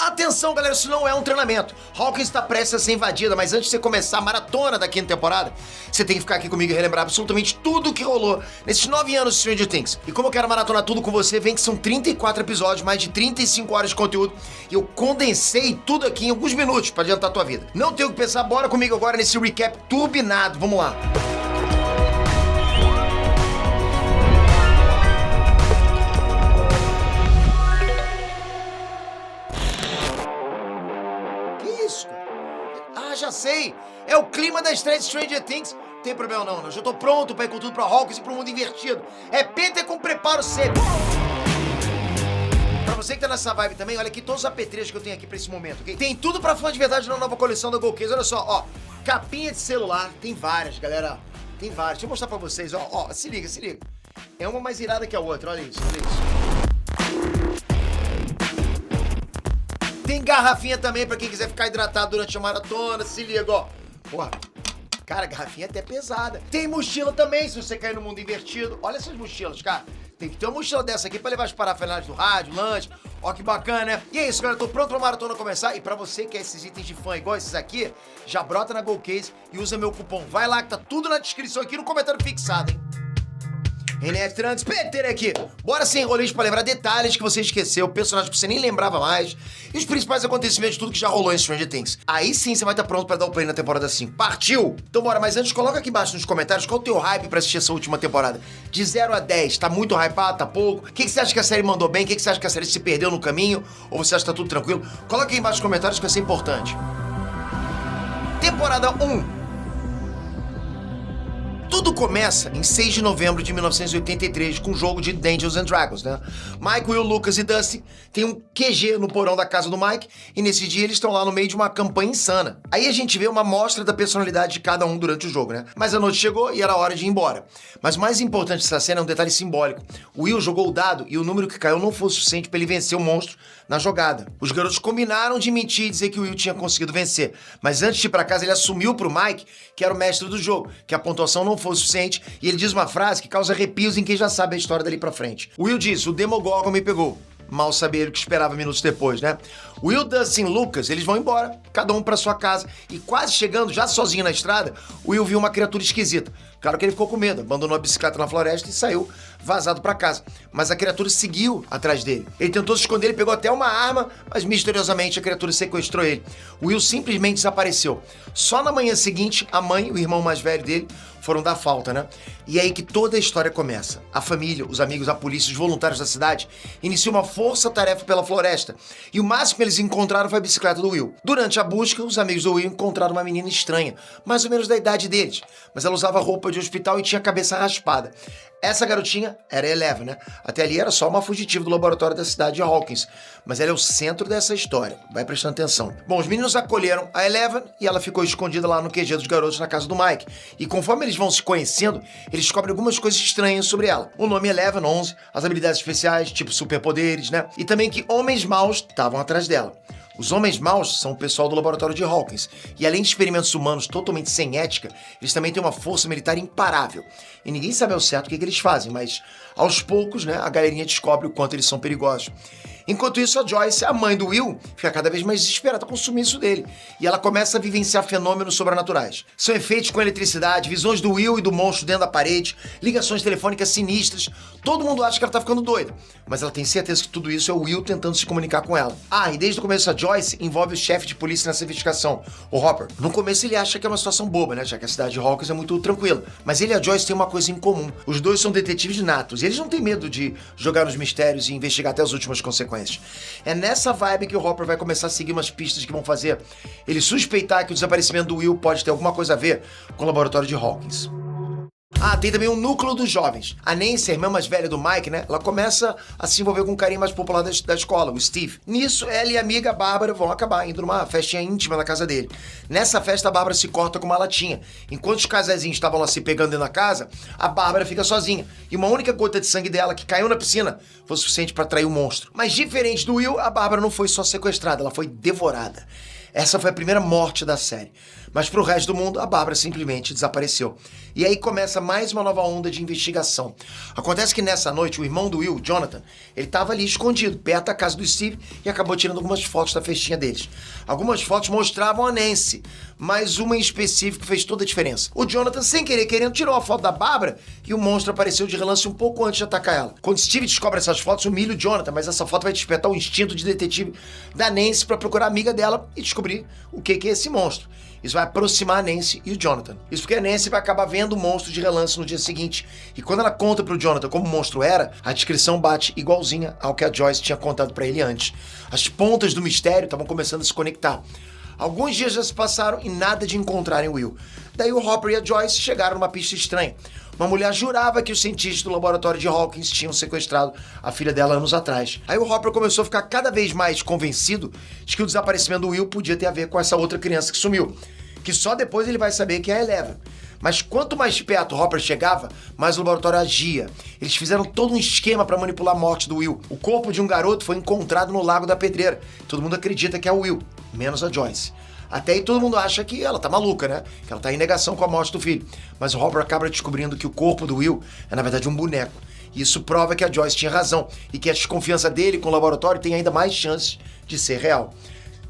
Atenção, galera, isso não é um treinamento. Hawkins está prestes a ser invadida, mas antes de você começar a maratona da quinta temporada, você tem que ficar aqui comigo e relembrar absolutamente tudo o que rolou nesses 9 anos de Stranger Things. E como eu quero maratonar tudo com você, vem que são 34 episódios, mais de 35 horas de conteúdo, e eu condensei tudo aqui em alguns minutos pra adiantar a tua vida. Não tenho o que pensar, bora comigo agora nesse recap turbinado, vamos lá. Já sei, é o clima da estreia de Stranger Things. Não tem problema não, eu já tô pronto pra ir com tudo pra Hawkins e pro mundo invertido. É Peter com preparo seco. Pra você que tá nessa vibe também, olha aqui todos os apetrechos que eu tenho aqui pra esse momento, ok? Tem tudo pra fã de verdade na nova coleção da GoCase. Olha só, ó, capinha de celular, tem várias, galera. Tem várias, deixa eu mostrar pra vocês, ó, se liga, se liga. É uma mais irada que a outra, olha isso, olha isso. Tem garrafinha também pra quem quiser ficar hidratado durante a maratona, se liga, ó. Porra, cara, garrafinha é até pesada. Tem mochila também, se você cair no mundo invertido. Olha essas mochilas, cara. Tem que ter uma mochila dessa aqui pra levar as parafernálias do rádio, lanche. Ó que bacana, né? E é isso, galera, tô pronto pra maratona começar. E pra você que quer esses itens de fã igual esses aqui, já brota na GoCase e usa meu cupom. Vai lá que tá tudo na descrição aqui no comentário fixado, hein? Trans, Peter aqui. Bora sem enrolismo pra lembrar detalhes que você esqueceu, personagens que você nem lembrava mais e os principais acontecimentos de tudo que já rolou em Stranger Things. Aí sim você vai estar pronto pra dar o play na temporada 5. Partiu? Então bora, mas antes coloca aqui embaixo nos comentários qual o teu hype pra assistir essa última temporada. De 0 a 10, tá muito hypado, tá pouco? O que você acha que a série mandou bem? O que você acha que a série se perdeu no caminho? Ou você acha que tá tudo tranquilo? Coloca aí embaixo nos comentários que vai ser importante. Temporada 1. Tudo começa em 6 de novembro de 1983 com o jogo de Dungeons and Dragons, né? Mike, Will, Lucas e Dusty têm um QG no porão da casa do Mike e nesse dia eles estão lá no meio de uma campanha insana. Aí a gente vê uma amostra da personalidade de cada um durante o jogo, né? Mas a noite chegou e era hora de ir embora. Mas o mais importante dessa cena é um detalhe simbólico. O Will jogou o dado e o número que caiu não foi o suficiente para ele vencer o monstro na jogada. Os garotos combinaram de mentir e dizer que o Will tinha conseguido vencer. Mas antes de ir pra casa, ele assumiu pro Mike, que era o mestre do jogo, que a pontuação não foi o suficiente, e ele diz uma frase que causa arrepios em quem já sabe a história dali pra frente. O Will diz: o Demogorgon me pegou. Mal sabia ele o que esperava minutos depois, né? Will, Dustin e Lucas, eles vão embora, cada um pra sua casa. E quase chegando, já sozinho na estrada, o Will viu uma criatura esquisita. Claro que ele ficou com medo, abandonou a bicicleta na floresta e saiu vazado pra casa. Mas a criatura seguiu atrás dele. Ele tentou se esconder, ele pegou até uma arma, mas misteriosamente a criatura sequestrou ele. O Will simplesmente desapareceu. Só na manhã seguinte, a mãe e o irmão mais velho dele foram dar falta, né? E é aí que toda a história começa. A família, os amigos, a polícia, os voluntários da cidade iniciam uma força-tarefa pela floresta. E o máximo que eles encontraram foi a bicicleta do Will. Durante a busca, os amigos do Will encontraram uma menina estranha, mais ou menos da idade deles. Mas ela usava roupa de hospital e tinha a cabeça raspada. Essa garotinha era a Eleven, né? Até ali era só uma fugitiva do laboratório da cidade de Hawkins. Mas ela é o centro dessa história. Vai prestando atenção. Bom, os meninos acolheram a Eleven e ela ficou escondida lá no QG dos garotos na casa do Mike. E conforme eles vão se conhecendo, eles descobrem algumas coisas estranhas sobre ela. O nome Eleven, 11, as habilidades especiais, tipo superpoderes, né? E também que homens maus estavam atrás dela. Os homens maus são o pessoal do laboratório de Hawkins, e além de experimentos humanos totalmente sem ética, eles também têm uma força militar imparável. E ninguém sabe ao certo o que eles fazem, mas aos poucos, né, a galerinha descobre o quanto eles são perigosos. Enquanto isso, a Joyce, a mãe do Will, fica cada vez mais desesperada com o sumiço dele. E ela começa a vivenciar fenômenos sobrenaturais. São efeitos com eletricidade, visões do Will e do monstro dentro da parede, ligações telefônicas sinistras. Todo mundo acha que ela tá ficando doida. Mas ela tem certeza que tudo isso é o Will tentando se comunicar com ela. Ah, e desde o começo a Joyce envolve o chefe de polícia nessa investigação, o Hopper. No começo ele acha que é uma situação boba, né? Já que a cidade de Hawkins é muito tranquila. Mas ele e a Joyce têm uma coisa em comum. Os dois são detetives natos e eles não têm medo de jogar nos mistérios e investigar até as últimas consequências. É nessa vibe que o Hopper vai começar a seguir umas pistas que vão fazer ele suspeitar que o desaparecimento do Will pode ter alguma coisa a ver com o laboratório de Hawkins. Ah, tem também o núcleo dos jovens. A Nancy, a irmã mais velha do Mike, né? Ela começa a se envolver com um carinha mais popular da escola, o Steve. Nisso, ela e a amiga Bárbara vão acabar indo numa festinha íntima na casa dele. Nessa festa, a Bárbara se corta com uma latinha. Enquanto os casazinhos estavam lá se pegando dentro da casa, a Bárbara fica sozinha. E uma única gota de sangue dela, que caiu na piscina, foi suficiente para atrair o monstro. Mas diferente do Will, a Bárbara não foi só sequestrada, ela foi devorada. Essa foi a primeira morte da série. Mas pro resto do mundo, a Bárbara simplesmente desapareceu. E aí começa mais uma nova onda de investigação. Acontece que nessa noite, o irmão do Will, Jonathan, ele estava ali escondido, perto da casa do Steve, e acabou tirando algumas fotos da festinha deles. Algumas fotos mostravam a Nancy, mas uma em específico fez toda a diferença. O Jonathan, sem querer querendo, tirou a foto da Bárbara e o monstro apareceu de relance um pouco antes de atacar ela. Quando Steve descobre essas fotos, humilha o Jonathan, mas essa foto vai despertar o instinto de detetive da Nancy para procurar a amiga dela e descobrir o que é esse monstro. Isso vai aproximar a Nancy e o Jonathan. Isso porque a Nancy vai acabar vendo o monstro de relance no dia seguinte. E quando ela conta pro Jonathan como o monstro era, a descrição bate igualzinha ao que a Joyce tinha contado pra ele antes. As pontas do mistério estavam começando a se conectar. Alguns dias já se passaram e nada de encontrarem Will. Daí o Hopper e a Joyce chegaram numa pista estranha. Uma mulher jurava que os cientistas do laboratório de Hawkins tinham sequestrado a filha dela anos atrás. Aí o Hopper começou a ficar cada vez mais convencido de que o desaparecimento do Will podia ter a ver com essa outra criança que sumiu. Que só depois ele vai saber que é a Eleven. Mas quanto mais perto o Hopper chegava, mais o laboratório agia. Eles fizeram todo um esquema para manipular a morte do Will. O corpo de um garoto foi encontrado no Lago da Pedreira. Todo mundo acredita que é o Will, menos a Joyce. Até aí todo mundo acha que ela tá maluca, né? Que ela tá em negação com a morte do filho. Mas o Hopper acaba descobrindo que o corpo do Will é, na verdade, um boneco. E isso prova que a Joyce tinha razão e que a desconfiança dele com o laboratório tem ainda mais chances de ser real.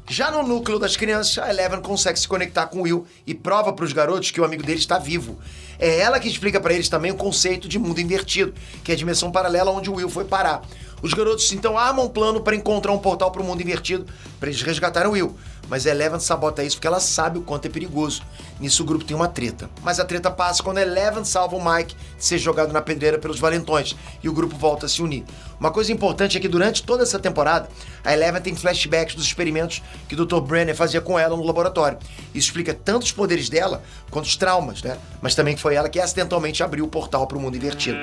Já no núcleo das crianças, a Eleven consegue se conectar com o Will e prova para os garotos que o amigo dele está vivo. É ela que explica para eles também o conceito de mundo invertido, que é a dimensão paralela onde o Will foi parar. Os garotos então armam um plano para encontrar um portal para o mundo invertido, para eles resgatarem o Will. Mas a Eleven sabota isso porque ela sabe o quanto é perigoso. Nisso o grupo tem uma treta. Mas a treta passa quando a Eleven salva o Mike de ser jogado na pedreira pelos valentões e o grupo volta a se unir. Uma coisa importante é que durante toda essa temporada, a Eleven tem flashbacks dos experimentos que o Dr. Brenner fazia com ela no laboratório. Isso explica tanto os poderes dela quanto os traumas, né? Mas também que foi ela que acidentalmente abriu o portal para o mundo invertido.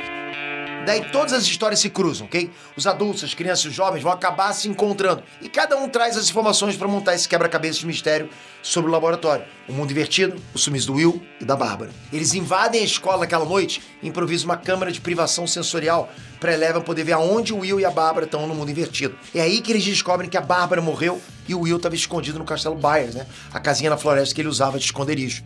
Daí todas as histórias se cruzam, ok? Os adultos, as crianças e os jovens vão acabar se encontrando. E cada um traz as informações para montar esse quebra-cabeça de mistério sobre o laboratório. O mundo invertido, o sumiço do Will e da Bárbara. Eles invadem a escola naquela noite e improvisam uma câmera de privação sensorial para Eleven poder ver aonde o Will e a Bárbara estão no mundo invertido. É aí que eles descobrem que a Bárbara morreu e o Will estava escondido no Castelo Byers, né? A casinha na floresta que ele usava de esconderijo.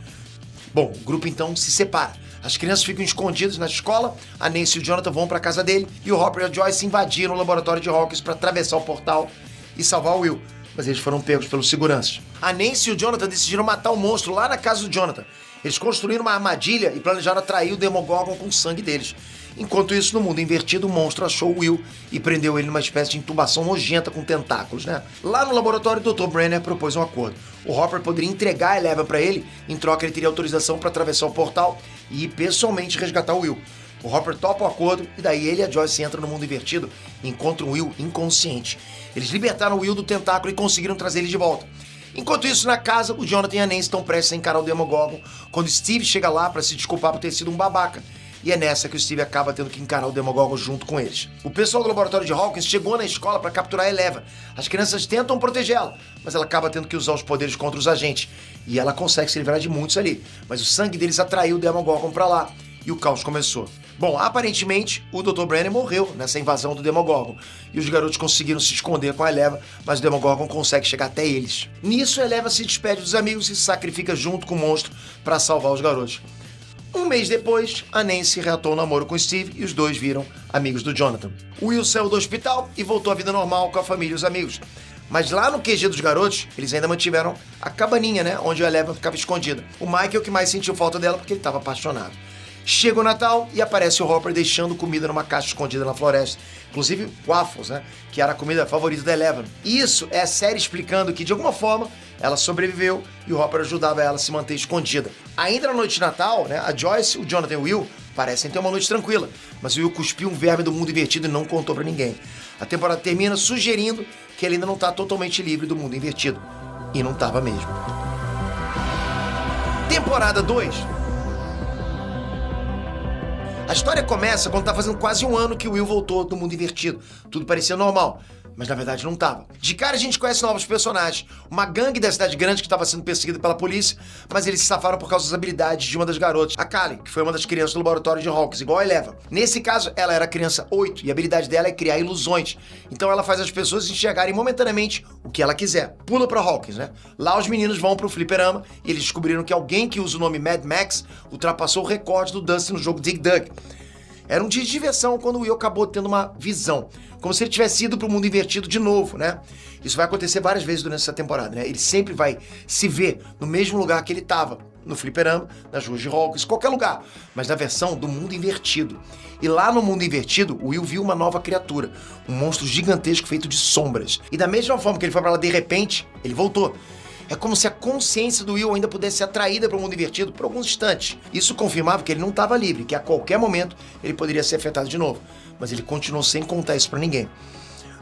Bom, o grupo então se separa. As crianças ficam escondidas na escola, a Nancy e o Jonathan vão para a casa dele e o Hopper e a Joyce invadiram o laboratório de Hawkins para atravessar o portal e salvar o Will. Mas eles foram pegos pelos seguranças. A Nancy e o Jonathan decidiram matar o monstro lá na casa do Jonathan. Eles construíram uma armadilha e planejaram atrair o Demogorgon com o sangue deles. Enquanto isso, no mundo invertido, o monstro achou o Will e prendeu ele numa espécie de intubação nojenta com tentáculos, né? Lá no laboratório, o Dr. Brenner propôs um acordo. O Hopper poderia entregar a Eleven para ele, em troca ele teria autorização para atravessar o portal e ir pessoalmente resgatar o Will. O Hopper topa o acordo e daí ele e a Joyce entram no mundo invertido e encontram o Will inconsciente. Eles libertaram o Will do tentáculo e conseguiram trazer ele de volta. Enquanto isso, na casa, o Jonathan e a Nancy estão prestes a encarar o Demogorgon quando Steve chega lá para se desculpar por ter sido um babaca. E é nessa que o Steve acaba tendo que encarar o Demogorgon junto com eles. O pessoal do laboratório de Hawkins chegou na escola para capturar a Eleven. As crianças tentam protegê-la, mas ela acaba tendo que usar os poderes contra os agentes. E ela consegue se livrar de muitos ali. Mas o sangue deles atraiu o Demogorgon para lá. E o caos começou. Bom, aparentemente, o Dr. Brenner morreu nessa invasão do Demogorgon. E os garotos conseguiram se esconder com a Eleven, mas o Demogorgon consegue chegar até eles. Nisso, a Eleven se despede dos amigos e se sacrifica junto com o monstro para salvar os garotos. Um mês depois, a Nancy reatou o namoro com Steve e os dois viram amigos do Jonathan. O Will saiu do hospital e voltou à vida normal com a família e os amigos. Mas lá no QG dos garotos, eles ainda mantiveram a cabaninha, né? Onde a Eleven ficava escondida. O Mike é o que mais sentiu falta dela porque ele estava apaixonado. Chega o Natal e aparece o Hopper deixando comida numa caixa escondida na floresta. Inclusive waffles, né? Que era a comida favorita da Eleven. Isso é a série explicando que, de alguma forma, ela sobreviveu e o Hopper ajudava ela a se manter escondida. Ainda na noite de Natal, né? A Joyce, o Jonathan e o Will parecem ter uma noite tranquila. Mas o Will cuspiu um verme do mundo invertido e não contou pra ninguém. A temporada termina sugerindo que ele ainda não tá totalmente livre do mundo invertido. E não tava mesmo. Temporada 2. A história começa quando tá fazendo quase um ano que o Will voltou do mundo invertido. Tudo parecia normal. mas na verdade não estava. De cara a gente conhece novos personagens. Uma gangue da cidade grande que estava sendo perseguida pela polícia, mas eles se safaram por causa das habilidades de uma das garotas, a Callie, que foi uma das crianças do laboratório de Hawkins, igual a Eleven. Nesse caso, ela era a criança 8 e a habilidade dela é criar ilusões. Então ela faz as pessoas enxergarem momentaneamente o que ela quiser. Pula pra Hawkins, né? Lá os meninos vão pro fliperama e eles descobriram que alguém que usa o nome Mad Max ultrapassou o recorde do Dusty no jogo Dig Dug. Era um dia de diversão quando o Will acabou tendo uma visão, como se ele tivesse ido pro mundo invertido de novo, né? Isso vai acontecer várias vezes durante essa temporada, né? Ele sempre vai se ver no mesmo lugar que ele tava, no fliperama, nas ruas de Hawkins, qualquer lugar, mas na versão do mundo invertido. E lá no mundo invertido, o Will viu uma nova criatura, um monstro gigantesco feito de sombras. E da mesma forma que ele foi pra lá de repente, ele voltou. É como se a consciência do Will ainda pudesse ser atraída para o mundo invertido por alguns instantes. Isso confirmava que ele não estava livre, que a qualquer momento ele poderia ser afetado de novo. Mas ele continuou sem contar isso para ninguém.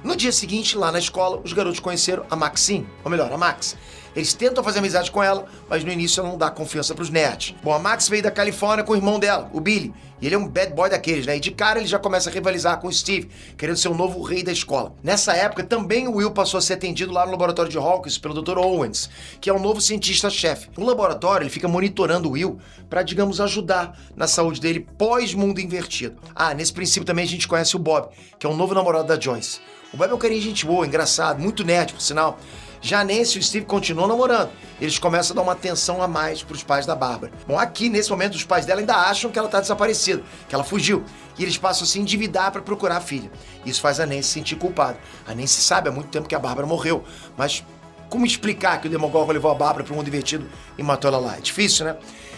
No dia seguinte, lá na escola, os garotos conheceram a Maxine, ou melhor, a Max. Eles tentam fazer amizade com ela, mas no início ela não dá confiança pros nerds. Bom, a Max veio da Califórnia com o irmão dela, o Billy, e ele é um bad boy daqueles, né? E de cara ele já começa a rivalizar com o Steve, querendo ser o novo rei da escola. Nessa época, também o Will passou a ser atendido lá no laboratório de Hawkins pelo Dr. Owens, que é o novo cientista-chefe. No laboratório, ele fica monitorando o Will para, digamos, ajudar na saúde dele pós-mundo invertido. Ah, nesse princípio também a gente conhece o Bob, que é o novo namorado da Joyce. O Bob é um carinha de gente boa, engraçado, muito nerd, por sinal. Já Nancy e o Steve continuam namorando. Eles começam a dar uma atenção a mais pros pais da Bárbara. Bom, aqui, nesse momento, os pais dela ainda acham que ela tá desaparecida, que ela fugiu. E eles passam a se endividar para procurar a filha. Isso faz a Nancy se sentir culpada. A Nancy sabe há muito tempo que a Bárbara morreu, mas como explicar que o Demogorgon levou a Bárbara para um mundo invertido e matou ela lá? É difícil, né?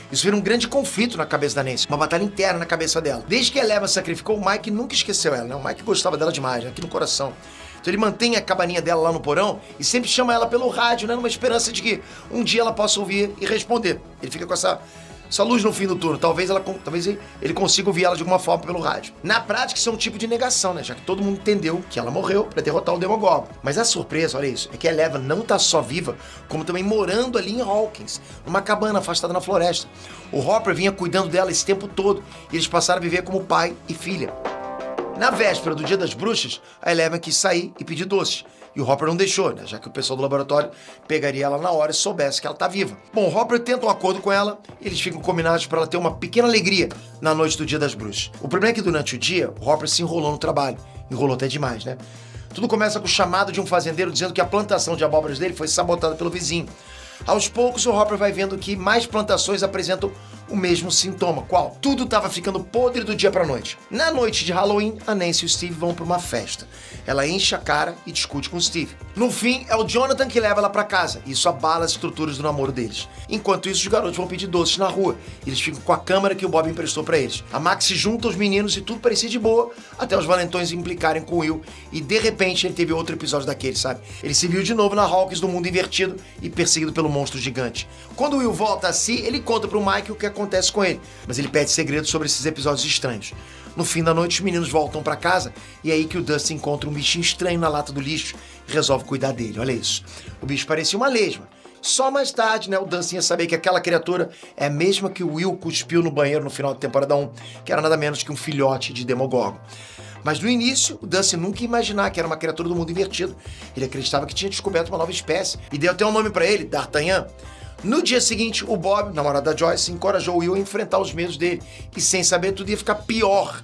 Isso vira um grande conflito na cabeça da Nancy, uma batalha interna na cabeça dela. Desde que a Eleven sacrificou, o Mike nunca esqueceu ela, né? O Mike gostava dela demais, né? Aqui no coração. Então ele mantém a cabaninha dela lá no porão e sempre chama ela pelo rádio, né? Numa esperança de que um dia ela possa ouvir e responder. Ele fica com essa luz no fim do turno. Talvez ele consiga ouvir ela de alguma forma pelo rádio. Na prática, isso é um tipo de negação, né? Já que todo mundo entendeu que ela morreu para derrotar o Demogorgon. Mas a surpresa, olha isso, é que a Eleven não tá só viva, como também morando ali em Hawkins, numa cabana afastada na floresta. O Hopper vinha cuidando dela esse tempo todo e eles passaram a viver como pai e filha. Na véspera do Dia das Bruxas, a Eleven quis sair e pedir doces. E o Hopper não deixou, né? Já que o pessoal do laboratório pegaria ela na hora e soubesse que ela tá viva. Bom, o Hopper tenta um acordo com ela e eles ficam combinados para ela ter uma pequena alegria na noite do Dia das Bruxas. O problema é que durante o dia, o Hopper se enrolou no trabalho. Enrolou até demais, né? Tudo começa com o chamado de um fazendeiro dizendo que a plantação de abóboras dele foi sabotada pelo vizinho. Aos poucos, o Hopper vai vendo que mais plantações apresentam o mesmo sintoma. Qual? Tudo estava ficando podre do dia pra noite. Na noite de Halloween, a Nancy e o Steve vão pra uma festa. Ela enche a cara e discute com o Steve. No fim, é o Jonathan que leva ela pra casa. E isso abala as estruturas do namoro deles. Enquanto isso, os garotos vão pedir doces na rua. E eles ficam com a câmera que o Bob emprestou pra eles. A Max se junta aos meninos e tudo parecia de boa, até os valentões implicarem com o Will. E de repente, ele teve outro episódio daquele, sabe? Ele se viu de novo na Hawkins do mundo invertido e perseguido pelo monstro gigante. Quando o Will volta a si, ele conta pro Mike o que acontece com ele, mas ele pede segredos sobre esses episódios estranhos. No fim da noite, os meninos voltam pra casa e é aí que o Dusty encontra um bichinho estranho na lata do lixo e resolve cuidar dele. Olha isso. O bicho parecia uma lesma. Só mais tarde, né, o Dusty ia saber que aquela criatura é a mesma que o Will cuspiu no banheiro no final da temporada 1, que era nada menos que um filhote de Demogorgon. Mas no início, o Dusty nunca ia imaginar que era uma criatura do mundo invertido. Ele acreditava que tinha descoberto uma nova espécie e deu até um nome pra ele, D'Artagnan. No dia seguinte, o Bob, namorado da Joyce, encorajou o Will a enfrentar os medos dele. E sem saber, tudo ia ficar pior.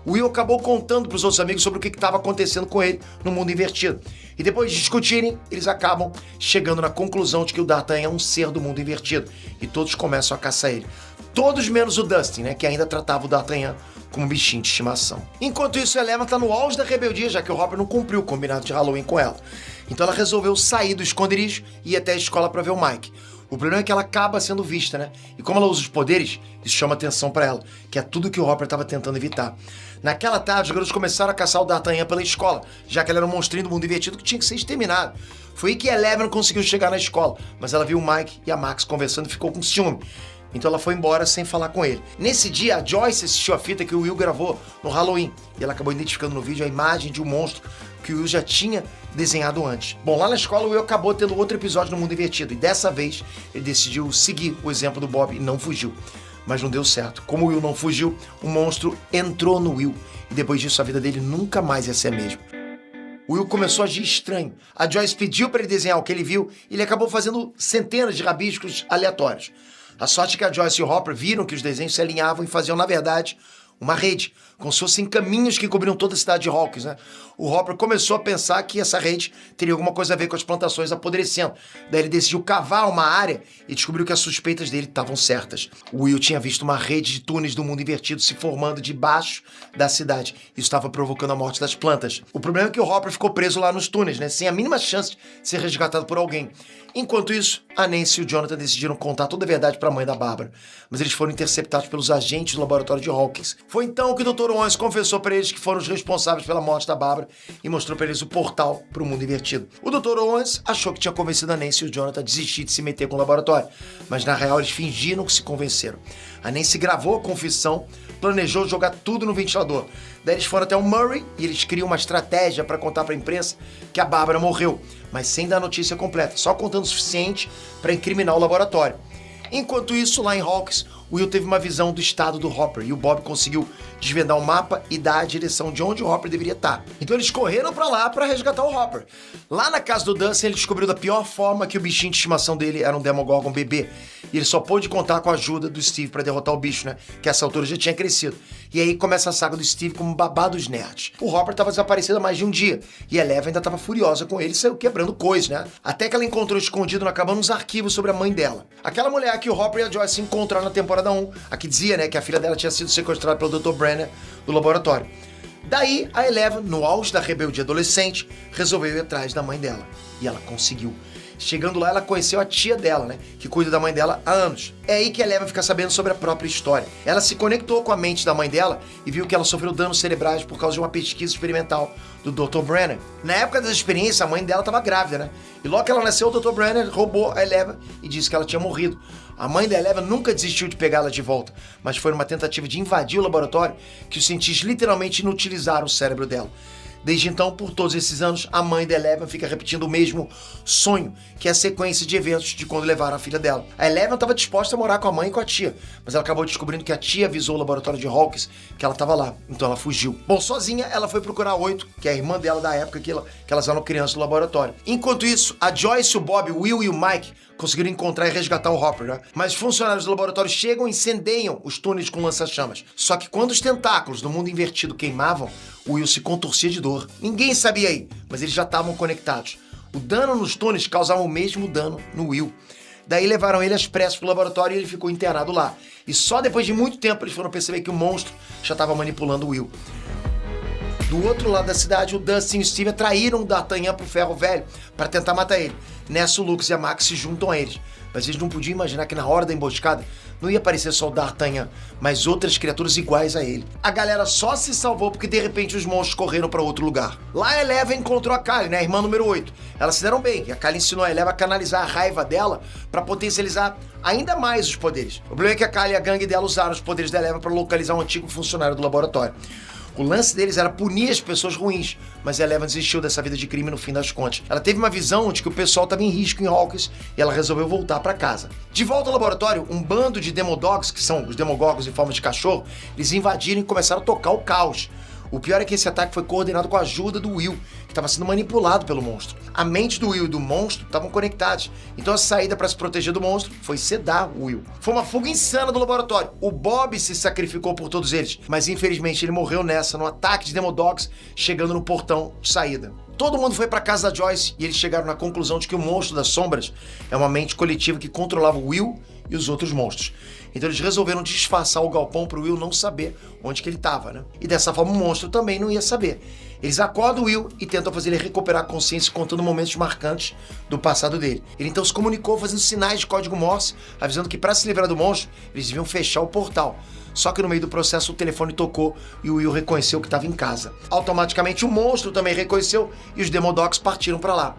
O Will acabou contando para os outros amigos sobre o que estava acontecendo com ele no mundo invertido. E depois de discutirem, eles acabam chegando na conclusão de que o D'Artagnan é um ser do mundo invertido. E todos começam a caçar ele. Todos menos o Dustin, né, que ainda tratava o D'Artagnan como um bichinho de estimação. Enquanto isso, a Eleven tá no auge da rebeldia, já que o Hopper não cumpriu o combinado de Halloween com ela. Então ela resolveu sair do esconderijo e ir até a escola para ver o Mike. O problema é que ela acaba sendo vista, né? E como ela usa os poderes, isso chama atenção pra ela, que é tudo que o Hopper estava tentando evitar. Naquela tarde, os garotos começaram a caçar o D'Artagnan pela escola, já que ele era um monstrinho do mundo invertido que tinha que ser exterminado. Foi aí que a Eleven conseguiu chegar na escola, mas ela viu o Mike e a Max conversando e ficou com ciúme. Então ela foi embora sem falar com ele. Nesse dia, a Joyce assistiu a fita que o Will gravou no Halloween. E ela acabou identificando no vídeo a imagem de um monstro que o Will já tinha desenhado antes. Bom, lá na escola o Will acabou tendo outro episódio no mundo invertido. E dessa vez, ele decidiu seguir o exemplo do Bob e não fugiu. Mas não deu certo. Como o Will não fugiu, o monstro entrou no Will. E depois disso, a vida dele nunca mais ia ser a mesma. O Will começou a agir estranho. A Joyce pediu para ele desenhar o que ele viu e ele acabou fazendo centenas de rabiscos aleatórios. A sorte é que a Joyce e o Hopper viram que os desenhos se alinhavam e faziam, na verdade, uma rede, como se fossem caminhos que cobriam toda a cidade de Hawkins, né? O Hopper começou a pensar que essa rede teria alguma coisa a ver com as plantações apodrecendo. Daí ele decidiu cavar uma área e descobriu que as suspeitas dele estavam certas. O Will tinha visto uma rede de túneis do mundo invertido se formando debaixo da cidade. Isso estava provocando a morte das plantas. O problema é que o Hopper ficou preso lá nos túneis, né? Sem a mínima chance de ser resgatado por alguém. Enquanto isso, a Nancy e o Jonathan decidiram contar toda a verdade para a mãe da Bárbara. Mas eles foram interceptados pelos agentes do laboratório de Hawkins. Foi então que o Dr. Owens confessou para eles que foram os responsáveis pela morte da Bárbara e mostrou para eles o portal para o mundo invertido. O Dr. Owens achou que tinha convencido a Nancy e o Jonathan a desistir de se meter com o laboratório, mas na real eles fingiram que se convenceram. A Nancy gravou a confissão, planejou jogar tudo no ventilador. Daí eles foram até o Murray e eles criam uma estratégia para contar para a imprensa que a Bárbara morreu, mas sem dar a notícia completa, só contando o suficiente para incriminar o laboratório. Enquanto isso, lá em Hawkins, o Will teve uma visão do estado do Hopper e o Bob conseguiu desvendar o mapa e dar a direção de onde o Hopper deveria estar. Então eles correram pra lá pra resgatar o Hopper. Lá na casa do Dustin, ele descobriu da pior forma que o bichinho de estimação dele era um Demogorgon bebê. E ele só pôde contar com a ajuda do Steve pra derrotar o bicho, né? Que a essa altura já tinha crescido. E aí começa a saga do Steve como babá dos nerds. O Hopper tava desaparecido há mais de um dia. E a Eleven ainda tava furiosa com ele e saiu quebrando coisas, né? Até que ela encontrou escondido na cabana uns arquivos sobre a mãe dela. Aquela mulher que o Hopper e a Joyce se encontraram na temporada 1. A que dizia, né, que a filha dela tinha sido sequestrada pelo Dr. Brenner do laboratório. Daí, a Eleven, no auge da rebeldia adolescente, resolveu ir atrás da mãe dela. E ela conseguiu. Chegando lá, ela conheceu a tia dela, né, que cuida da mãe dela há anos. É aí que a Eleven fica sabendo sobre a própria história. Ela se conectou com a mente da mãe dela e viu que ela sofreu danos cerebrais por causa de uma pesquisa experimental do Dr. Brenner. Na época dessa experiência, a mãe dela estava grávida, né? E logo que ela nasceu, o Dr. Brenner roubou a Eleven e disse que ela tinha morrido. A mãe da Eleven nunca desistiu de pegá-la de volta, mas foi numa tentativa de invadir o laboratório que os cientistas literalmente inutilizaram o cérebro dela. Desde então, por todos esses anos, a mãe da Eleven fica repetindo o mesmo sonho, que é a sequência de eventos de quando levaram a filha dela. A Eleven estava disposta a morar com a mãe e com a tia, mas ela acabou descobrindo que a tia avisou o laboratório de Hawkins que ela estava lá, então ela fugiu. Bom, sozinha, ela foi procurar a 8, que é a irmã dela da época que elas eram crianças do laboratório. Enquanto isso, a Joyce, o Bob, o Will e o Mike conseguiram encontrar e resgatar o Hopper, né? Mas funcionários do laboratório chegam e incendeiam os túneis com lança-chamas. Só que quando os tentáculos do mundo invertido queimavam, o Will se contorcia de dor. Ninguém sabia aí, mas eles já estavam conectados. O dano nos túneis causava o mesmo dano no Will. Daí levaram ele às pressas pro laboratório e ele ficou internado lá. E só depois de muito tempo eles foram perceber que o monstro já estava manipulando o Will. Do outro lado da cidade, o Dustin e o Steve atraíram o D'Artagnan pro ferro velho para tentar matar ele. Nessa, o Lucas e a Max se juntam a eles. Mas eles não podiam imaginar que na hora da emboscada não ia aparecer só o D'Artagnan, mas outras criaturas iguais a ele. A galera só se salvou porque de repente os monstros correram para outro lugar. Lá a Eleven encontrou a Kylie, né, a irmã número 8. Elas se deram bem, e a Kylie ensinou a Eleven a canalizar a raiva dela para potencializar ainda mais os poderes. O problema é que a Kylie e a gangue dela usaram os poderes da Eleven para localizar um antigo funcionário do laboratório. O lance deles era punir as pessoas ruins, mas a Eleven desistiu dessa vida de crime no fim das contas. Ela teve uma visão de que o pessoal estava em risco em Hawkins e ela resolveu voltar para casa. De volta ao laboratório, um bando de Demodogs, que são os Demogorgons em forma de cachorro, eles invadiram e começaram a tocar o caos. O pior é que esse ataque foi coordenado com a ajuda do Will, que estava sendo manipulado pelo monstro. A mente do Will e do monstro estavam conectadas, então a saída para se proteger do monstro foi sedar o Will. Foi uma fuga insana do laboratório. O Bob se sacrificou por todos eles, mas infelizmente ele morreu nessa, num ataque de Demodogs, chegando no portão de saída. Todo mundo foi para casa da Joyce e eles chegaram na conclusão de que o monstro das sombras é uma mente coletiva que controlava o Will e os outros monstros. Então eles resolveram disfarçar o galpão para o Will não saber onde que ele estava, né? E dessa forma o monstro também não ia saber. Eles acordam o Will e tentam fazer ele recuperar a consciência contando momentos marcantes do passado dele. Ele então se comunicou fazendo sinais de código Morse, avisando que para se livrar do monstro, eles deviam fechar o portal. Só que no meio do processo o telefone tocou e o Will reconheceu que estava em casa. Automaticamente o monstro também reconheceu e os Demodogs partiram para lá.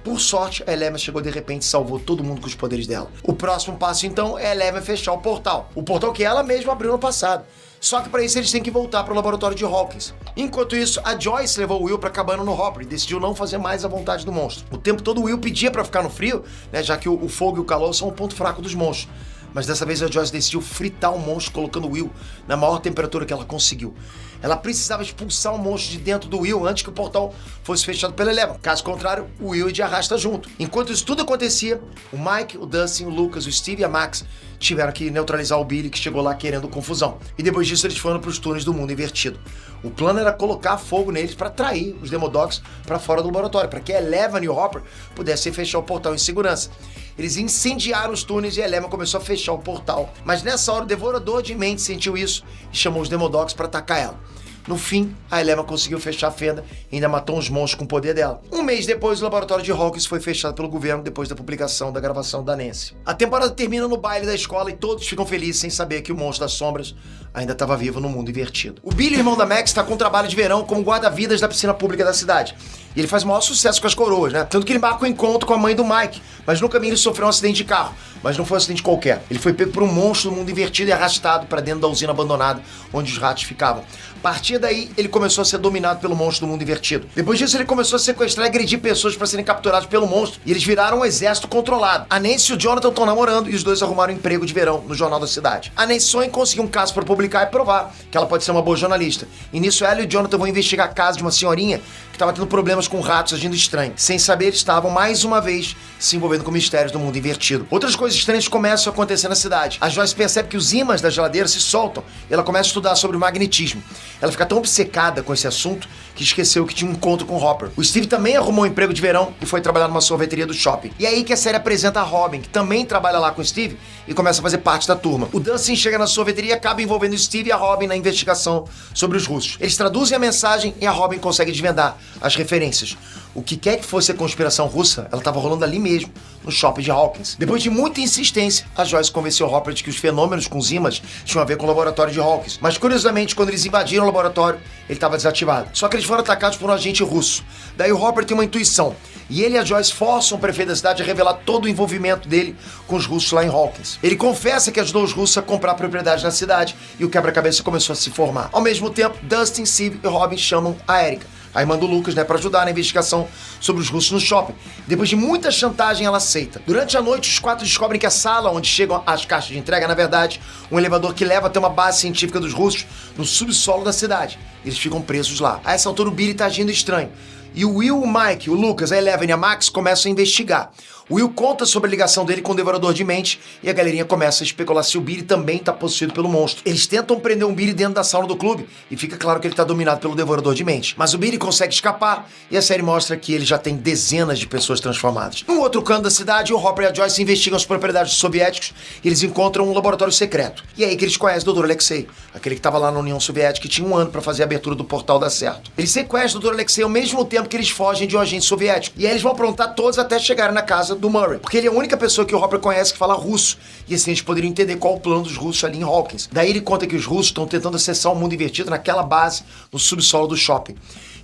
Por sorte, a Eleven chegou de repente e salvou todo mundo com os poderes dela. O próximo passo, então, é a Eleven fechar o portal. O portal que ela mesma abriu no passado. Só que para isso eles têm que voltar para o laboratório de Hawkins. Enquanto isso, a Joyce levou o Will para a cabana no Hopper e decidiu não fazer mais a vontade do monstro. O tempo todo o Will pedia para ficar no frio, né, já que o fogo e o calor são o ponto fraco dos monstros. Mas dessa vez a Joyce decidiu fritar o monstro, colocando o Will na maior temperatura que ela conseguiu. Ela precisava expulsar o monstro de dentro do Will antes que o portal fosse fechado pela Eleven. Caso contrário, o Will ia arrasta junto. Enquanto isso tudo acontecia, o Mike, o Dustin, o Lucas, o Steve e a Max tiveram que neutralizar o Billy, que chegou lá querendo confusão. E depois disso eles foram para os túneis do mundo invertido. O plano era colocar fogo neles para atrair os Demodogs para fora do laboratório, para que a Eleven e o Hopper pudessem fechar o portal em segurança. Eles incendiaram os túneis e a Eleven começou a fechar o portal. Mas nessa hora o Devorador de Mentes sentiu isso e chamou os Demodogs para atacar ela. No fim, a Eleven conseguiu fechar a fenda e ainda matou uns monstros com o poder dela. Um mês depois, o laboratório de Hawkins foi fechado pelo governo depois da publicação da gravação da Nancy. A temporada termina no baile da escola e todos ficam felizes sem saber que o monstro das sombras ainda estava vivo no mundo invertido. O Billy, irmão da Max, está com um trabalho de verão como guarda-vidas da piscina pública da cidade. E ele faz o maior sucesso com as coroas, né? Tanto que ele marca um encontro com a mãe do Mike, mas no caminho ele sofreu um acidente de carro. Mas não foi um acidente qualquer. Ele foi pego por um monstro do mundo invertido e arrastado para dentro da usina abandonada onde os ratos ficavam. A partir daí, ele começou a ser dominado pelo monstro do mundo invertido. Depois disso, ele começou a sequestrar e agredir pessoas para serem capturadas pelo monstro. E eles viraram um exército controlado. A Nancy e o Jonathan estão namorando e os dois arrumaram um emprego de verão no jornal da cidade. A Nancy sonha em conseguir um caso para publicar e provar que ela pode ser uma boa jornalista. E nisso, ela e o Jonathan vão investigar a casa de uma senhorinha que estava tendo problemas com ratos agindo estranho. Sem saber, eles estavam, mais uma vez, se envolvendo com mistérios do mundo invertido. Outras coisas estranhas começam a acontecer na cidade. A Joyce percebe que os ímãs da geladeira se soltam e ela começa a estudar sobre o magnetismo. Ela fica tão obcecada com esse assunto que esqueceu que tinha um encontro com o Hopper. O Steve também arrumou um emprego de verão e foi trabalhar numa sorveteria do shopping. E é aí que a série apresenta a Robin, que também trabalha lá com o Steve e começa a fazer parte da turma. O Dustin chega na sorveteria e acaba envolvendo o Steve e a Robin na investigação sobre os russos. Eles traduzem a mensagem e a Robin consegue desvendar as referências. O que quer que fosse a conspiração russa, ela estava rolando ali mesmo, no shopping de Hawkins. Depois de muita insistência, a Joyce convenceu o Hopper de que os fenômenos com os ímãs tinham a ver com o laboratório de Hawkins. Mas curiosamente, quando eles invadiram o laboratório, ele estava desativado. Só que eles foram atacados por um agente russo. Daí o Hopper tem uma intuição. E ele e a Joyce forçam o prefeito da cidade a revelar todo o envolvimento dele com os russos lá em Hawkins. Ele confessa que ajudou os russos a comprar propriedade na cidade e o quebra-cabeça começou a se formar. Ao mesmo tempo, Dustin, Steve e Robin chamam a Erica, a irmã do Lucas, para ajudar na investigação sobre os russos no shopping. Depois de muita chantagem, ela aceita. Durante a noite, os quatro descobrem que a sala onde chegam as caixas de entrega é, na verdade, um elevador que leva até uma base científica dos russos no subsolo da cidade. Eles ficam presos lá. A essa altura, o Billy tá agindo estranho. E o Will, o Mike, o Lucas, a Eleven e a Max começam a investigar. O Will conta sobre a ligação dele com o Devorador de Mente e a galerinha começa a especular se o Billy também tá possuído pelo monstro. Eles tentam prender um Billy dentro da sauna do clube e fica claro que ele tá dominado pelo Devorador de Mente. Mas o Billy consegue escapar e a série mostra que ele já tem dezenas de pessoas transformadas. No outro canto da cidade, o Hopper e a Joyce investigam as propriedades dos soviéticos e eles encontram um laboratório secreto. E é aí que eles conhecem o Dr. Alexei, aquele que estava lá na União Soviética e tinha um ano para fazer a abertura do portal dar certo. Eles sequestram o Dr. Alexei ao mesmo tempo que eles fogem de um agente soviético. E aí eles vão aprontar todos até chegarem na casa do Murray, porque ele é a única pessoa que o Hopper conhece que fala russo. E assim eles poderiam entender qual o plano dos russos ali em Hawkins. Daí ele conta que os russos estão tentando acessar o mundo invertido naquela base no subsolo do shopping.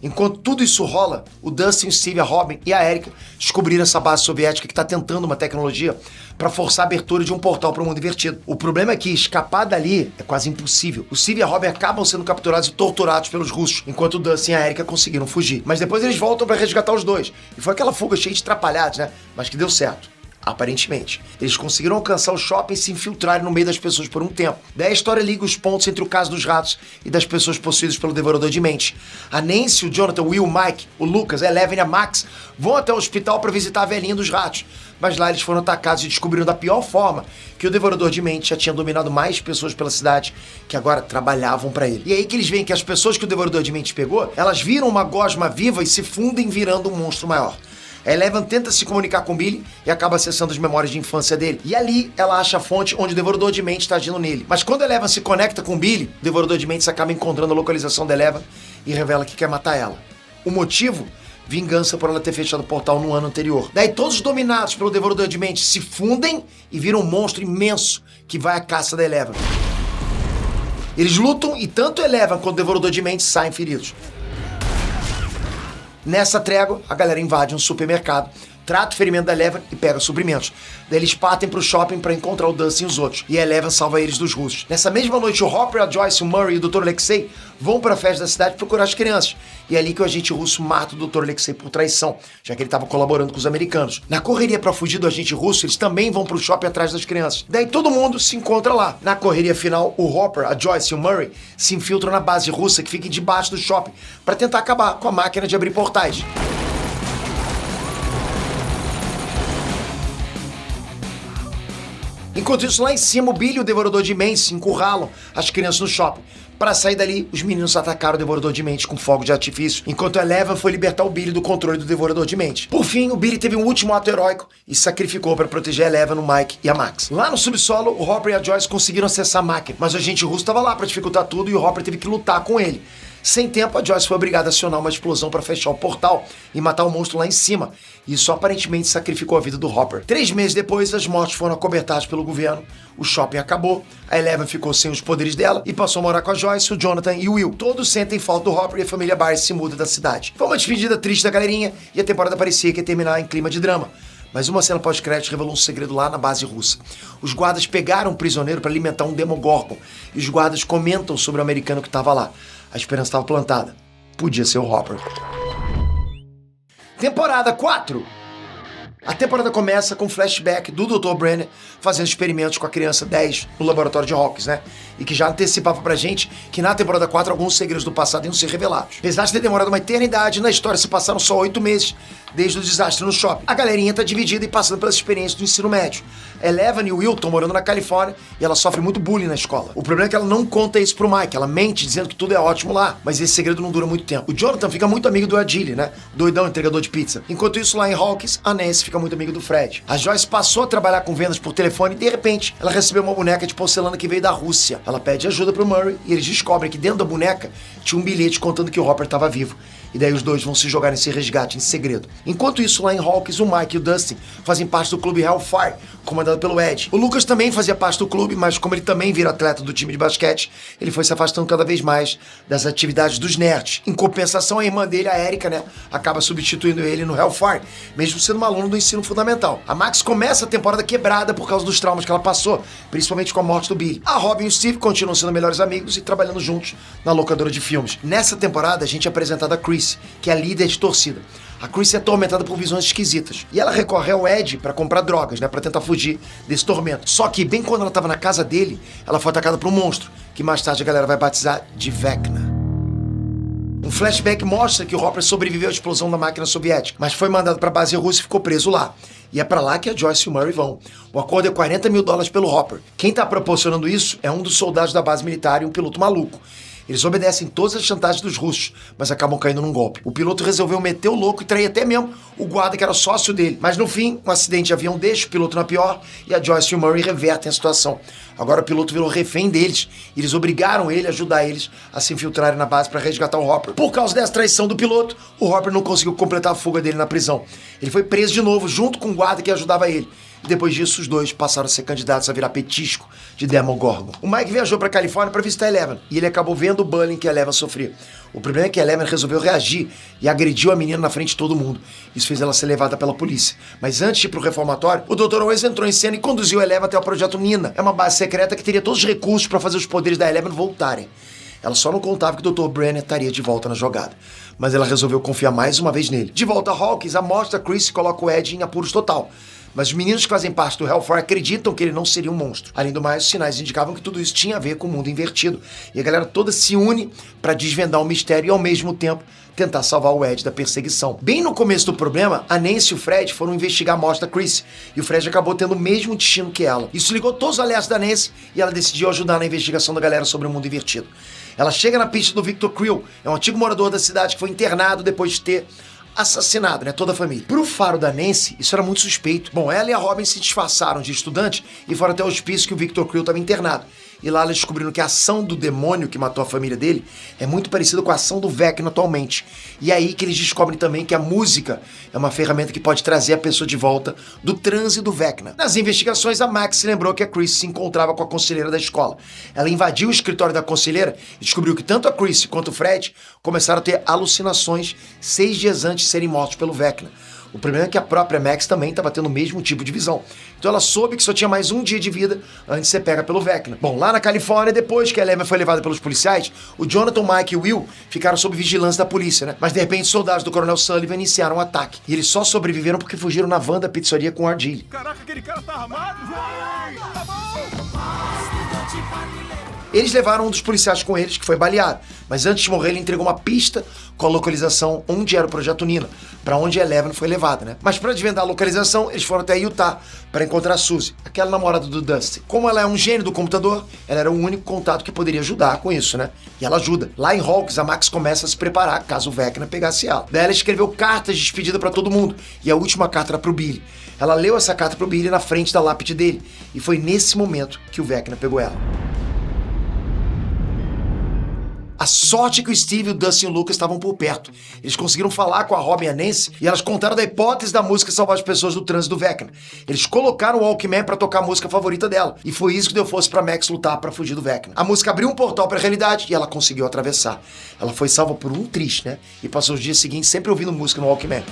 Enquanto tudo isso rola, o Dustin, o Steve, a Robin e a Erica descobriram essa base soviética que está tentando uma tecnologia para forçar a abertura de um portal para o mundo invertido. O problema é que escapar dali é quase impossível. O Steve e a Robin acabam sendo capturados e torturados pelos russos, enquanto o Dustin e a Erica conseguiram fugir. Mas depois eles voltam para resgatar os dois. E foi aquela fuga cheia de atrapalhados, né? Mas que deu certo. Aparentemente. Eles conseguiram alcançar o shopping e se infiltrarem no meio das pessoas por um tempo. Daí a história liga os pontos entre o caso dos ratos e das pessoas possuídas pelo Devorador de Mente. A Nancy, o Jonathan, o Will, o Mike, o Lucas, a Eleven e a Max vão até o hospital para visitar a velhinha dos ratos. Mas lá eles foram atacados e descobriram da pior forma que o Devorador de Mente já tinha dominado mais pessoas pela cidade que agora trabalhavam para ele. E é aí que eles veem que as pessoas que o Devorador de Mente pegou, elas viram uma gosma viva e se fundem virando um monstro maior. A Eleven tenta se comunicar com Billy e acaba acessando as memórias de infância dele. E ali ela acha a fonte onde o Devorador de Mente está agindo nele. Mas quando a Eleven se conecta com Billy, o Devorador de Mentes acaba encontrando a localização da Eleven e revela que quer matar ela. O motivo? Vingança por ela ter fechado o portal no ano anterior. Daí todos os dominados pelo Devorador de Mente se fundem e viram um monstro imenso que vai à caça da Eleven. Eles lutam e tanto a Eleven quanto o Devorador de Mente saem feridos. Nessa trégua, a galera invade um supermercado trata o ferimento da Eleven e pega suprimentos. Daí eles partem pro shopping pra encontrar o Dustin e os outros. E a Eleven salva eles dos russos. Nessa mesma noite, o Hopper, a Joyce, o Murray e o Dr. Alexei vão pra festa da cidade procurar as crianças. E é ali que o agente russo mata o Dr. Alexei por traição, já que ele estava colaborando com os americanos. Na correria pra fugir do agente russo, eles também vão pro shopping atrás das crianças. Daí todo mundo se encontra lá. Na correria final, o Hopper, a Joyce e o Murray se infiltram na base russa que fica debaixo do shopping pra tentar acabar com a máquina de abrir portais. Enquanto isso, lá em cima, o Billy e o Devorador de Mentes encurralam as crianças no shopping. Para sair dali, os meninos atacaram o Devorador de Mentes com fogo de artifício, enquanto a Eleven foi libertar o Billy do controle do Devorador de Mentes. Por fim, o Billy teve um último ato heróico e se sacrificou para proteger a Eleven, o Mike e a Max. Lá no subsolo, o Hopper e a Joyce conseguiram acessar a máquina, mas o agente russo estava lá para dificultar tudo e o Hopper teve que lutar com ele. Sem tempo, a Joyce foi obrigada a acionar uma explosão para fechar o portal e matar o monstro lá em cima. Isso aparentemente sacrificou a vida do Hopper. 3 meses depois, as mortes foram acobertadas pelo governo, o shopping acabou, a Eleven ficou sem os poderes dela e passou a morar com a Joyce, o Jonathan e o Will. Todos sentem falta do Hopper e a família Byers se muda da cidade. Foi uma despedida triste da galerinha e a temporada parecia que ia terminar em clima de drama. Mas uma cena pós-crédito revelou um segredo lá na base russa. Os guardas pegaram um prisioneiro para alimentar um Demogorgon e os guardas comentam sobre o americano que estava lá. A esperança estava plantada. Podia ser o Hopper. Temporada 4. A temporada começa com um flashback do Dr. Brenner fazendo experimentos com a criança 10 no laboratório de Hawkins, né? E que já antecipava pra gente que na temporada 4 alguns segredos do passado iam ser revelados. Apesar de ter demorado uma eternidade, na história se passaram só 8 meses desde o desastre no shopping. A galerinha tá dividida e passando pelas experiências do ensino médio. Eleven e o Will estão morando na Califórnia e ela sofre muito bullying na escola. O problema é que ela não conta isso pro Mike, ela mente dizendo que tudo é ótimo lá, mas esse segredo não dura muito tempo. O Jonathan fica muito amigo do Adili, né? Doidão, entregador de pizza. Enquanto isso, lá em Hawkins, a Nancy fica muito amiga do Fred. A Joyce passou a trabalhar com vendas por telefone e, de repente, ela recebeu uma boneca de porcelana que veio da Rússia. Ela pede ajuda pro Murray e eles descobrem que dentro da boneca tinha um bilhete contando que o Hopper estava vivo. E daí os dois vão se jogar nesse resgate em segredo. Enquanto isso, lá em Hawkins, o Mike e o Dustin fazem parte do clube Hellfire, comandado pelo Ed. O Lucas também fazia parte do clube, mas como ele também vira atleta do time de basquete, ele foi se afastando cada vez mais das atividades dos nerds. Em compensação, a irmã dele, a Erika, né, acaba substituindo ele no Hellfire, mesmo sendo uma aluna do ensino fundamental. A Max começa a temporada quebrada por causa dos traumas que ela passou, principalmente com a morte do Billy. A Robin e o Steve continuam sendo melhores amigos e trabalhando juntos na locadora de filmes. Nessa temporada, a gente é apresentado a Chris, que é a líder de torcida. A Chris é atormentada por visões esquisitas. E ela recorre ao Ed pra comprar drogas, né? Pra tentar fugir desse tormento. Só que, bem quando ela tava na casa dele, ela foi atacada por um monstro, que mais tarde a galera vai batizar de Vecna. Um flashback mostra que o Hopper sobreviveu à explosão da máquina soviética, mas foi mandado pra base russa e ficou preso lá. E é pra lá que a Joyce e o Murray vão. O acordo é $40 mil pelo Hopper. Quem tá proporcionando isso é um dos soldados da base militar e um piloto maluco. Eles obedecem todas as chantagens dos russos, mas acabam caindo num golpe. O piloto resolveu meter o louco e trair até mesmo o guarda que era sócio dele. Mas no fim, um acidente de avião deixa o piloto na pior e a Joyce e o Murray revertem a situação. Agora o piloto virou refém deles e eles obrigaram ele a ajudar eles a se infiltrarem na base para resgatar o Hopper. Por causa dessa traição do piloto, o Hopper não conseguiu completar a fuga dele na prisão. Ele foi preso de novo junto com o guarda que ajudava ele. E depois disso, os dois passaram a ser candidatos a virar petisco de Demogorgon. O Mike viajou pra Califórnia para visitar a Eleven, e ele acabou vendo o bullying que a Eleven sofria. O problema é que a Eleven resolveu reagir e agrediu a menina na frente de todo mundo. Isso fez ela ser levada pela polícia. Mas antes de ir pro reformatório, o Dr. Owens entrou em cena e conduziu a Eleven até o Projeto Nina. É uma base secreta que teria todos os recursos para fazer os poderes da Eleven voltarem. Ela só não contava que o Dr. Brenner estaria de volta na jogada. Mas ela resolveu confiar mais uma vez nele. De volta a Hawkins, a morte da Chris coloca o Ed em apuros total. Mas os meninos que fazem parte do Hellfire acreditam que ele não seria um monstro. Além do mais, os sinais indicavam que tudo isso tinha a ver com o mundo invertido. E a galera toda se une para desvendar o mistério e, ao mesmo tempo, tentar salvar o Ed da perseguição. Bem no começo do problema, a Nancy e o Fred foram investigar a morte da Chris. E o Fred acabou tendo o mesmo destino que ela. Isso ligou todos os alertas da Nancy e ela decidiu ajudar na investigação da galera sobre o mundo invertido. Ela chega na pista do Victor Creel, é um antigo morador da cidade que foi internado depois de ter assassinado, né, toda a família. Pro faro da Nancy, isso era muito suspeito. Bom, ela e a Robin se disfarçaram de estudante e foram até o hospício que o Victor Creel estava internado. E lá eles descobriram que a ação do demônio que matou a família dele é muito parecida com a ação do Vecna atualmente. E é aí que eles descobrem também que a música é uma ferramenta que pode trazer a pessoa de volta do transe do Vecna. Nas investigações, a Max se lembrou que a Chris se encontrava com a conselheira da escola. Ela invadiu o escritório da conselheira e descobriu que tanto a Chris quanto o Fred começaram a ter alucinações 6 dias antes de serem mortos pelo Vecna. O problema é que a própria Max também estava tendo o mesmo tipo de visão. Então ela soube que só tinha mais um dia de vida antes de ser pega pelo Vecna. Bom, lá na Califórnia, depois que a Eleven foi levada pelos policiais, o Jonathan, Mike e o Will ficaram sob vigilância da polícia, né? Mas de repente os soldados do Coronel Sullivan iniciaram um ataque. E eles só sobreviveram porque fugiram na van da pizzaria com o Ardilli. Caraca, aquele cara tá armado! Tá bom! Eles levaram um dos policiais com eles, que foi baleado. Mas antes de morrer, ele entregou uma pista com a localização onde era o Projeto Nina, para onde a Eleven foi levada, né? Mas para desvendar a localização, eles foram até Utah para encontrar a Suzy, aquela namorada do Dusty. Como ela é um gênio do computador, ela era o único contato que poderia ajudar com isso, né? E ela ajuda. Lá em Hawkins, a Max começa a se preparar caso o Vecna pegasse ela. Daí ela escreveu cartas de despedida para todo mundo, e a última carta era pro Billy. Ela leu essa carta pro Billy na frente da lápide dele, e foi nesse momento que o Vecna pegou ela. A sorte é que o Steve, o Dustin e o Lucas estavam por perto. Eles conseguiram falar com a Robin e a Nancy e elas contaram da hipótese da música salvar as pessoas do trânsito do Vecna. Eles colocaram o Walkman pra tocar a música favorita dela. E foi isso que deu força pra Max lutar pra fugir do Vecna. A música abriu um portal pra realidade e ela conseguiu atravessar. Ela foi salva por um triste, né? E passou os dias seguintes sempre ouvindo música no Walkman.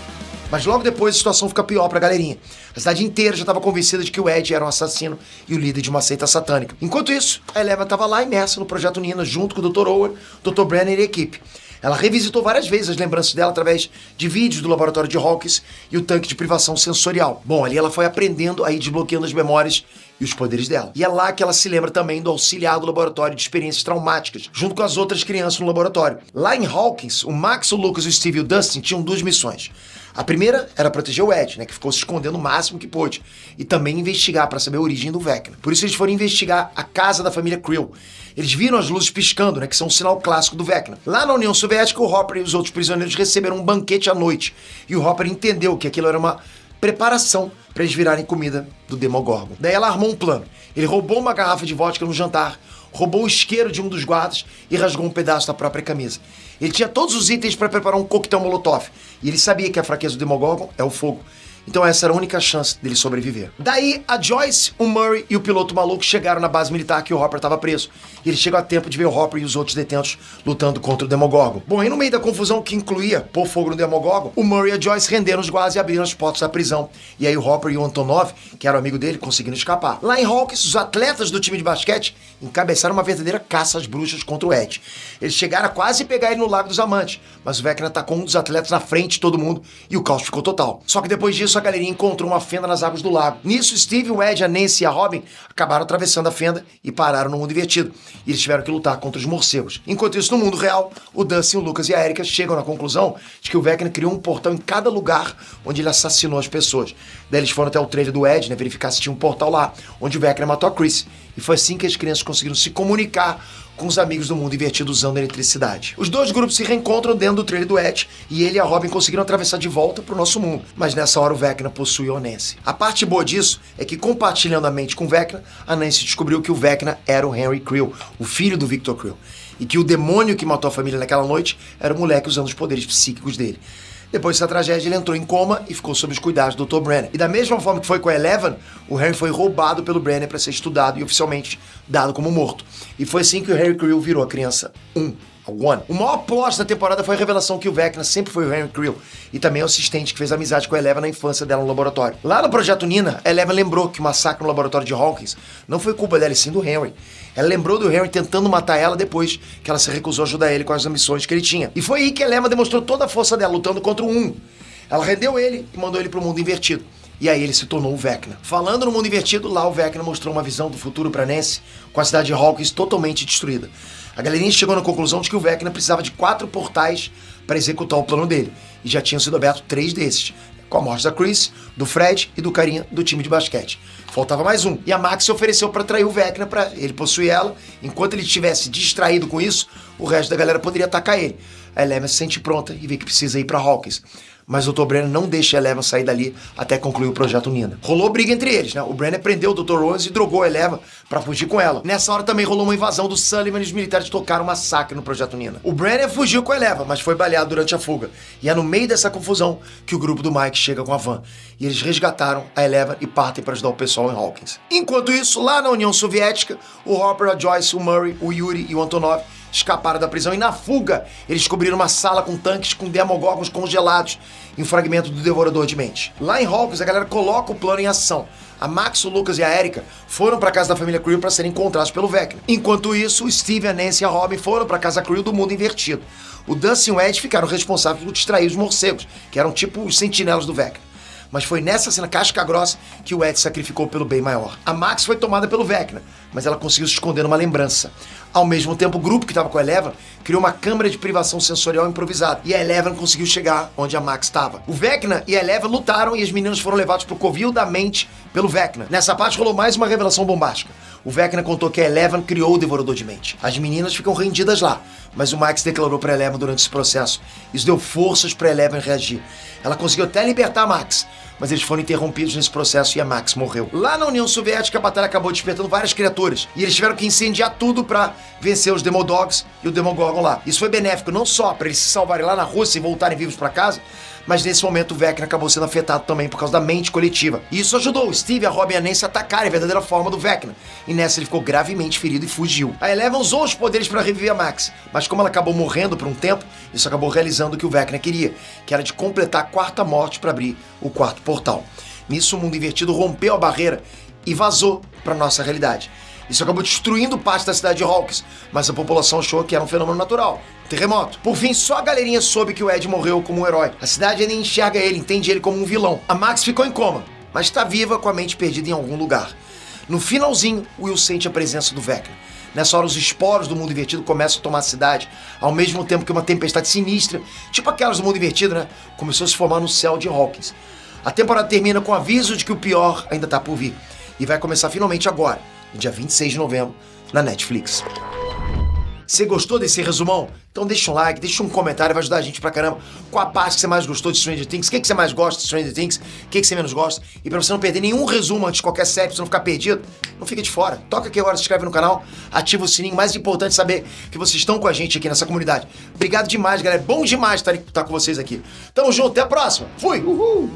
Mas logo depois a situação fica pior pra galerinha. A cidade inteira já estava convencida de que o Ed era um assassino e o líder de uma seita satânica. Enquanto isso, a Eleven estava lá imersa no Projeto Nina junto com o Dr. Owen, Dr. Brennan e a equipe. Ela revisitou várias vezes as lembranças dela através de vídeos do laboratório de Hawkins e o tanque de privação sensorial. Bom, ali ela foi aprendendo a ir desbloqueando as memórias e os poderes dela. E é lá que ela se lembra também do auxiliar do laboratório de experiências traumáticas, junto com as outras crianças no laboratório. Lá em Hawkins, o Max, o Lucas, o Steve e o Dustin tinham duas missões. A primeira era proteger o Ed, né, que ficou se escondendo o máximo que pôde, e também investigar para saber a origem do Vecna. Por isso eles foram investigar a casa da família Creel. Eles viram as luzes piscando, né, que são um sinal clássico do Vecna. Lá na União Soviética, o Hopper e os outros prisioneiros receberam um banquete à noite, e o Hopper entendeu que aquilo era uma preparação para eles virarem comida do Demogorgon. Daí ela armou um plano. Ele roubou uma garrafa de vodka no jantar, roubou o isqueiro de um dos guardas e rasgou um pedaço da própria camisa. Ele tinha todos os itens para preparar um coquetel Molotov, e ele sabia que a fraqueza do Demogorgon é o fogo. Então essa era a única chance dele sobreviver. Daí, a Joyce, o Murray e o piloto maluco chegaram na base militar que o Hopper estava preso. E eles chegam a tempo de ver o Hopper e os outros detentos lutando contra o Demogorgon. Bom, e no meio da confusão que incluía pôr fogo no Demogorgon, o Murray e a Joyce renderam os guardas e abriram as portas da prisão. E aí o Hopper e o Antonov, que era o amigo dele, conseguiram escapar. Lá em Hawkins, os atletas do time de basquete encabeçaram uma verdadeira caça às bruxas contra o Ed. Eles chegaram a quase pegar ele no Lago dos Amantes, mas o Vecna atacou um dos atletas na frente de todo mundo e o caos ficou total. Só que depois disso, a galerinha encontrou uma fenda nas águas do lago. Nisso, Steve, o Ed, a Nancy e a Robin acabaram atravessando a fenda e pararam no mundo invertido. E eles tiveram que lutar contra os morcegos. Enquanto isso, no mundo real, o Dustin, o Lucas e a Erika chegam na conclusão de que o Vecna criou um portal em cada lugar onde ele assassinou as pessoas. Daí eles foram até o trailer do Ed, né, verificar se tinha um portal lá, onde o Vecna matou a Chris. E foi assim que as crianças conseguiram se comunicar com os amigos do mundo invertido usando a eletricidade. Os dois grupos se reencontram dentro do trailer do Ed e ele e a Robin conseguiram atravessar de volta pro nosso mundo. Mas nessa hora o Vecna possuiu a Nancy. A parte boa disso é que, compartilhando a mente com o Vecna, a Nancy descobriu que o Vecna era o Henry Creel, o filho do Victor Creel, e que o demônio que matou a família naquela noite era o moleque usando os poderes psíquicos dele. Depois dessa tragédia, ele entrou em coma e ficou sob os cuidados do Dr. Brennan. E da mesma forma que foi com a Eleven, o Henry foi roubado pelo Brennan para ser estudado e oficialmente dado como morto. E foi assim que o Henry Creel virou a criança 1. O maior plot da temporada foi a revelação que o Vecna sempre foi o Henry Creel e também o assistente que fez amizade com a Eleven na infância dela no laboratório. Lá no Projeto Nina, a Eleven lembrou que o massacre no laboratório de Hawkins não foi culpa dela, e sim do Henry. Ela lembrou do Henry tentando matar ela depois que ela se recusou a ajudar ele com as missões que ele tinha. E foi aí que a Eleven demonstrou toda a força dela lutando contra o 1. Ela rendeu ele e mandou ele pro mundo invertido. E aí ele se tornou o Vecna. Falando no mundo invertido, lá o Vecna mostrou uma visão do futuro pra Nancy, com a cidade de Hawkins totalmente destruída. A galerinha chegou na conclusão de que o Vecna precisava de 4 portais para executar o plano dele. E já tinham sido abertos 3 desses, com a morte da Chris, do Fred e do carinha do time de basquete. Faltava mais um. E a Max se ofereceu para trair o Vecna para ele possuir ela. Enquanto ele estivesse distraído com isso, o resto da galera poderia atacar ele. A Eleven se sente pronta e vê que precisa ir para Hawkins. Mas o Dr. Brennan não deixa a Eleven sair dali até concluir o Projeto Nina. Rolou briga entre eles, né? O Brennan prendeu o Dr. Rose e drogou a Eleven pra fugir com ela. Nessa hora também rolou uma invasão do Sullivan e os militares tocaram um massacre no Projeto Nina. O Brennan fugiu com a Eleven, mas foi baleado durante a fuga. E é no meio dessa confusão que o grupo do Mike chega com a van. E eles resgataram a Eleven e partem para ajudar o pessoal em Hawkins. Enquanto isso, lá na União Soviética, o Hopper, a Joyce, o Murray, o Yuri e o Antonov escaparam da prisão e na fuga eles descobriram uma sala com tanques com Demogorgons congelados e um fragmento do Devorador de Mentes. Lá em Hawkins, a galera coloca o plano em ação. A Max, o Lucas e a Erika foram para casa da família Creel para serem encontrados pelo Vecna. Enquanto isso, o Steve, a Nancy e a Robin foram para casa Creel do mundo invertido. O Dusty e o Ed ficaram responsáveis por distrair os morcegos, que eram tipo os sentinelas do Vecna. Mas foi nessa cena casca grossa que o Ed sacrificou pelo bem maior. A Max foi tomada pelo Vecna, mas ela conseguiu se esconder numa lembrança. Ao mesmo tempo, o grupo que estava com a Eleven criou uma câmara de privação sensorial improvisada, e a Eleven conseguiu chegar onde a Max estava. O Vecna e a Eleven lutaram e as meninas foram levadas pro covil da mente pelo Vecna. Nessa parte rolou mais uma revelação bombástica. O Vecna contou que a Eleven criou o Devorador de Mente. As meninas ficam rendidas lá, mas o Max declarou pra Eleven durante esse processo. Isso deu forças pra Eleven reagir. Ela conseguiu até libertar a Max, mas eles foram interrompidos nesse processo e a Max morreu. Lá na União Soviética, a batalha acabou despertando várias criaturas, e eles tiveram que incendiar tudo pra vencer os Demodogs e o Demogorgon lá. Isso foi benéfico não só pra eles se salvarem lá na Rússia e voltarem vivos pra casa, mas nesse momento o Vecna acabou sendo afetado também por causa da mente coletiva. E isso ajudou o Steve, a Robin e a Nancy a atacarem a verdadeira forma do Vecna, e nessa ele ficou gravemente ferido e fugiu. A Eleven usou os poderes para reviver a Max, mas como ela acabou morrendo por um tempo, isso acabou realizando o que o Vecna queria, que era de completar a quarta morte para abrir o quarto portal. Nisso o mundo invertido rompeu a barreira e vazou para nossa realidade. Isso acabou destruindo parte da cidade de Hawkins, mas a população achou que era um fenômeno natural, um terremoto. Por fim, só a galerinha soube que o Ed morreu como um herói. A cidade ainda enxerga ele, entende ele como um vilão. A Max ficou em coma, mas está viva com a mente perdida em algum lugar. No finalzinho, Will sente a presença do Vecna. Nessa hora, os esporos do mundo invertido começam a tomar a cidade, ao mesmo tempo que uma tempestade sinistra, tipo aquelas do mundo invertido, né, começou a se formar no céu de Hawkins. A temporada termina com o aviso de que o pior ainda tá por vir. E vai começar finalmente agora, no dia 26 de novembro, na Netflix. Você gostou desse resumão? Então deixa um like, deixa um comentário, vai ajudar a gente pra caramba. Qual a parte que você mais gostou de Stranger Things? O que você mais gosta de Stranger Things? O que você menos gosta? E pra você não perder nenhum resumo antes de qualquer série, pra você não ficar perdido, não fica de fora. Toca aqui agora, se inscreve no canal, ativa o sininho. Mais importante saber que vocês estão com a gente aqui nessa comunidade. Obrigado demais, galera. Bom demais estar com vocês aqui. Tamo junto, até a próxima. Fui! Uhul!